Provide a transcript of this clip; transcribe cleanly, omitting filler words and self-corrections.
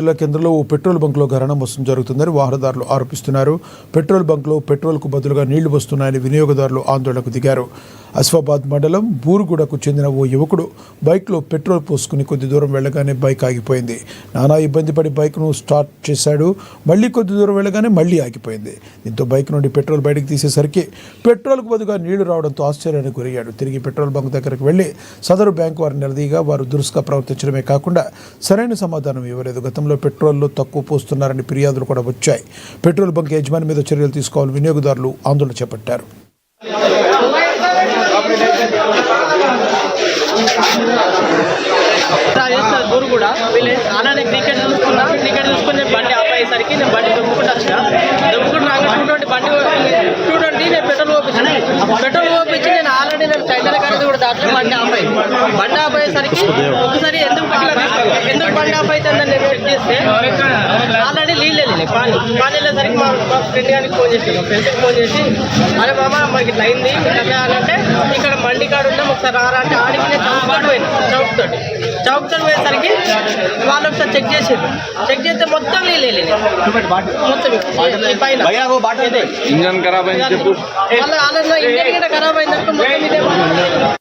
జిల్లా కేంద్రంలో ఓ పెట్రోల్ బంక్లో ఘర్షణ మోసం జరుగుతుందని వాహనదారులు ఆరోపిస్తున్నారు. పెట్రోల్ బంక్లో పెట్రోల్కు బదులుగా నీళ్లు వస్తున్నాయని వినియోగదారులు ఆందోళనకు దిగారు. అస్ఫాబాద్ మండలం బూరుగుడకు చెందిన ఓ యువకుడు బైక్లో పెట్రోల్ పోసుకుని కొద్ది దూరం వెళ్ళగానే బైక్ ఆగిపోయింది. నానా ఇబ్బంది పడి బైక్ను స్టార్ట్ చేశాడు. మళ్ళీ కొద్ది దూరం వెళ్ళగానే మళ్ళీ ఆగిపోయింది. దీంతో బైక్ నుండి పెట్రోల్ బయటకు తీసేసరికి పెట్రోల్కు బదులుగా నీళ్లు రావడంతో ఆశ్చర్యానికి గురయ్యాడు. తిరిగి పెట్రోల్ బంక్ దగ్గరకు వెళ్లి సదరు బ్యాంకు వారిని నిలదీగా వారు దురుసుగా ప్రవర్తించడమే కాకుండా సరైన సమాధానం ఇవ్వలేదు. గతంలో పెట్రోల్లో తక్కువ పోస్తున్నారని ఫిర్యాదులు కూడా వచ్చాయి. పెట్రోల్ బంక్ యజమాని మీద చర్యలు తీసుకోవాలని వినియోగదారులు ఆందోళన చేపట్టారు. కూడా అలానే క్రికెట్ చూసుకుని బండి ఆపేసరికి నేను బండి దొబ్బుకుంటూ వచ్చిన బండి 220 నేను పెట్రోల్ ఓపించి నేను ఆల్రెడీ నేను చైతన్య గారి కూడా దాంట్లో బండి ఆపేసరికి ఒకసారి ఎందుకు బండి ఆపైతుందని నేను చెక్ చేస్తే ఆల్రెడీ నీళ్ళు పానీ వెళ్ళేసరికి మా ఫ్రెండ్ గారికి ఫోన్ చేసి అరే మామ మాకు ఇట్లా అయింది అంటే ఇక్కడ మండి కాడు ఉంటాం ఒకసారి రారా అంటే ఆడికి నేను చౌక్తో పోయేసరికి వాళ్ళు ఒకసారి చెక్ చేస్తే మొత్తం నీళ్ళు మొత్తం పైన ఇంజన్ ఖరాబ్ అయింది చెప్పు. వాళ్ళ ఇంజన్ కూడా ఖరాబ్ అయిందనుకో మొత్తం ఇదే